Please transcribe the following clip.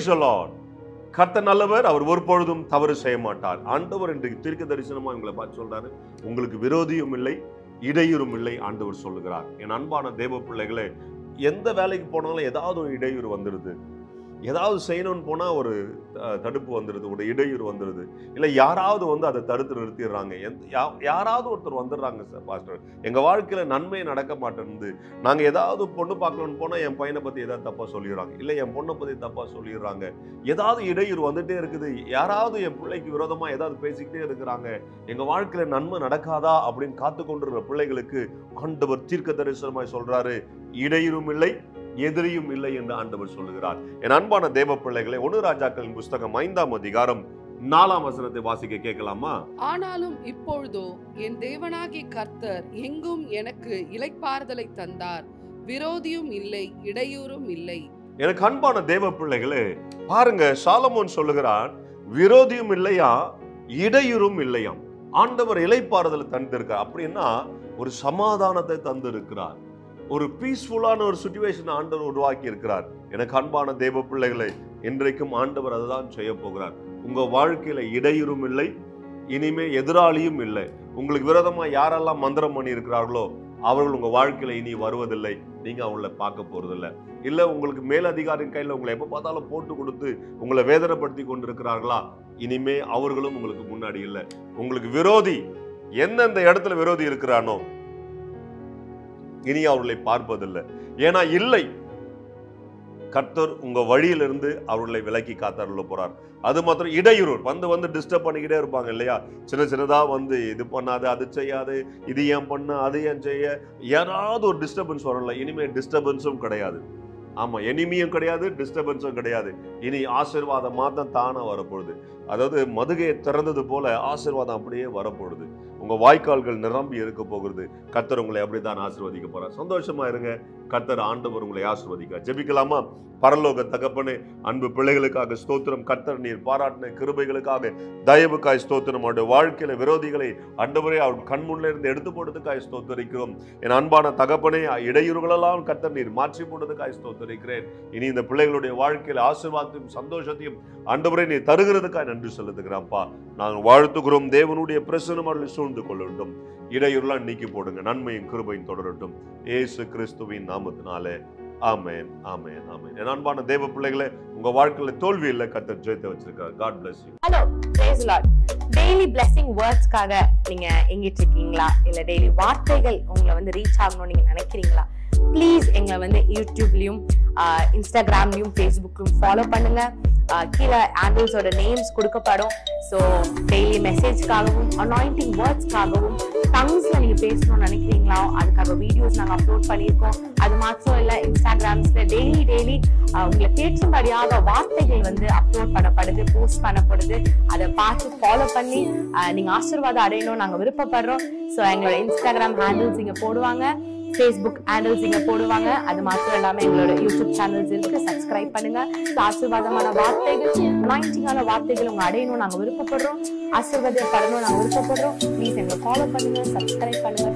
Praise the Lord. கர்த்தர் நல்லவர், அவர் ஒருபொழுதும் தவறு செய்ய மாட்டார். ஆண்டவர் இன்றைக்கு தீர்க்க தரிசனமா உங்களை பார்த்து சொல்றாரு, உங்களுக்கு விரோதியும் இல்லை, இடையூறும் இல்லை ஆண்டவர் சொல்லுகிறார். என் அன்பான தேவ பிள்ளைகளே, எந்த வேலைக்கு போனாலும் ஏதாவது ஒரு இடையூறு வந்துடுது. ஏதாவது செய்யணும்னு போனா ஒரு தடுப்பு வந்துடுது, ஒரு இடையூறு வந்துடுது. இல்லை யாராவது வந்து அதை தடுத்து நிறுத்திடுறாங்க. யாராவது ஒருத்தர் வந்துடுறாங்க. சார் பாஸ்டர், எங்க வாழ்க்கையில நன்மை நடக்க மாட்டேங்குது, நாங்க ஏதாவது பொண்ணு பார்க்கணும்னு போனா என் பையனை பத்தி ஏதாவது தப்பா சொல்லிடுறாங்க, இல்லை என் பொண்ணை பத்தி தப்பா சொல்லிடுறாங்க, ஏதாவது இடையூறு வந்துட்டே இருக்குது, யாராவது என் பிள்ளைக்கு விரோதமா ஏதாவது பேசிக்கிட்டே இருக்கிறாங்க, எங்க வாழ்க்கையில நன்மை நடக்காதா அப்படின்னு காத்து கொண்டிருக்கிற பிள்ளைகளுக்கு ஆண்டவர் தீர்க்க தரிசனமாய் சொல்றாரு, இடையூறும் இல்லை, எதிரியும் இல்லை என்று ஆண்டவர் சொல்லுகிறார். என் அன்பான தேவ பிள்ளைகளை, 1 ராஜாக்களின் புஸ்தகம் 5ஆம் அதிகாரம் 4ஆம் வசனத்தை வாசிக்க கேட்கலாமா? ஆனாலும் இப்பொழுதோ என் தேவனாகிய கர்த்தர் எங்கும் எனக்கு இளைப்பாறுதலை தந்தார், விரோதியும் இல்லை, இடையூறும் இல்லை. எனக்கு அன்பான தேவ பிள்ளைகளே, பாருங்க, சாலமோன் சொல்லுகிறான், விரோதியும் இல்லையா, இடையூறும் இல்லையாம். ஆண்டவர் இளைப்பாறுதலை தந்திருக்கார். அப்படின்னா ஒரு சமாதானத்தை தந்திருக்கிறார், ஒரு பீஸ்ஃபுல்லான ஒரு சிச்சுவேஷன் ஆண்டவர் உருவாக்கி இருக்கிறார். எனக்கு அன்பான தேவ பிள்ளைகளை, இன்றைக்கும் ஆண்டவர் அதுதான் செய்ய போகிறார். உங்க வாழ்க்கையில இடையூறும் இல்லை, இனிமே எதிராளியும் இல்லை. உங்களுக்கு விரோதமா யாரெல்லாம் மந்திரம் பண்ணி இருக்கிறார்களோ அவர்கள் உங்க வாழ்க்கையில இனி வருவதில்லை, நீங்க அவங்கள பார்க்க போறதில்லை. இல்ல உங்களுக்கு மேலதிகாரின் கையில உங்களை எப்ப பார்த்தாலும் போட்டு கொடுத்து உங்களை வேதனைப்படுத்தி கொண்டிருக்கிறார்களா, இனிமே அவர்களும் உங்களுக்கு முன்னாடி இல்லை. உங்களுக்கு விரோதி எந்தெந்த இடத்துல விரோதி இருக்கிறானோ இனி அவர்களை பார்ப்பதில்லை. ஏன்னா இல்லை, கர்த்தர் உங்க வழியிலிருந்து அவர்களை விலக்கி காத்தருள போறார். அது மாத்திரம் இடையூறு வந்து டிஸ்டர்ப் பண்ணிக்கிட்டே இருப்பாங்க இல்லையா, சின்னதா வந்து இது பண்ணாது, அது செய்யாது, இது ஏன் பண்ண, அது ஏன் செய்ய, யாராவது ஒரு டிஸ்டர்பன்ஸ் வரல. இனிமே டிஸ்டர்பன்ஸும் கிடையாது. ஆமா, எனிமியும் கிடையாது, டிஸ்டர்பன்ஸும் கிடையாது. இனி ஆசீர்வாதம் மாத்திரம் தானா வரப்போகுது. அதாவது மதுகையை திறந்தது போல ஆசீர்வாதம் அப்படியே வரப்போகுது. உங்க வாய்க்கால்கள் நிரம்பி இருக்க போகிறது. கர்த்தர் உங்களை அப்படித்தான் ஆசீர்வதிக்க போறார். சந்தோஷமா இருங்க. கர்த்தர் ஆண்டவர் உங்களை ஆசீர்வதிக்க. ஜெபிக்கலாமா? பரலோக தகப்பனே, அன்பு பிள்ளைகளுக்காக ஸ்தோத்திரம். கர்த்தர் நீர் பாராட்டின கிருபைகளுக்காக, தயவுக்காய் ஸ்தோத்திரம். அவருடைய வாழ்க்கையில விரோதிகளை ஆண்டவரே அவர் கண்முன்னில இருந்து எடுத்து போட்டதுக்காய் ஸ்தோத்திரிக்கிறோம். என் அன்பான தகப்பனே, இடையூறுகளெல்லாம் கர்த்தர் நீர் மாற்றி போட்டதுக்காய் ஸ்தோத்திரிக்கிறேன். இனி இந்த பிள்ளைகளுடைய வாழ்க்கையில ஆசீர்வாதத்தையும் சந்தோஷத்தையும் ஆண்டவரே நீர் தருகிறதுக்காய் நன்றி செலுத்துகிறோம்ப்பா. நாங்கள் வாழ்த்துகிறோம். தேவனுடைய பிரசன்னம் அவர்களை சூழ்ந்து கொள்ளட்டும். இடையூறுலாம் நீக்கி போடுங்க. நன்மையும் கிருபையும் தொடரட்டும். இயேசு கிறிஸ்துவின் நாமத்தினாலே ஆமென், ஆமென், ஆமென். என் அன்பான தேவ பிள்ளைகளே, உங்க வாழ்க்கையில தோல்வி இல்ல, கர்த்தர் ஜெயத்தை வச்சிருக்கார். God bless you. Hello, praise the Lord. Daily blessing wordsக்காக நீங்க எங்கிட்டு இருக்கீங்களா, இல்ல டெய்லி வார்த்தைகள் உங்களை வந்து ரீச் ஆகணும்னு நீங்க நினைக்கிறீங்களா? ப்ளீஸ் எங்களை வந்து யூடியூப்லயும் இன்ஸ்டாகிராம்லயும் ஃபேஸ்புக்லயும் ஃபாலோ பண்ணுங்க. கீழே ஹேண்டில்ஸோட நேம்ஸ் கொடுக்கப்படும். ஸோ டெய்லி மெசேஜ்க்காகவும் அனாயிண்டிங் வேர்ட்ஸ்க்காகவும் டங்ஸ்ல நீங்க பேசணும்னு நினைக்கிறீங்களா, அதுக்காக வீடியோஸ் நாங்கள் அப்லோட் பண்ணியிருக்கோம். அது மாத்திரம் இல்லை, இன்ஸ்டாகிராம்ஸ்ல டெய்லி உங்களை கேட்கும்படியாக வார்த்தைகள் வந்து அப்லோட் பண்ணப்படுது, போஸ்ட் பண்ணப்படுது. அதை பார்த்து ஃபாலோ பண்ணி நீங்க ஆசீர்வாதம் அடையணும் நாங்கள் விருப்பப்படுறோம். ஸோ எங்களோட இன்ஸ்டாகிராம் ஹேண்டில்ஸ் இங்க போடுவாங்க, ஃபேஸ்புக் ஹேண்டில்ஸ் இங்க போடுவாங்க. அது மாத்திரம் இல்லாம எங்களோட யூடியூப் சேனல்ஸ் இருக்கு, சப்ஸ்கிரைப் பண்ணுங்க. ஆசீர்வாதமான வார்த்தைகள், அனாயிண்டிங்கான வார்த்தைகள் உங்க அடையணும் நாங்க விருப்பப்படுறோம். ஆசீர்வாதப்படணும் நாங்க விருப்பப்படுறோம். ப்ளீஸ் எங்களை ஃபாலோ பண்ணுங்க, சப்ஸ்கிரைப் பண்ணுங்க.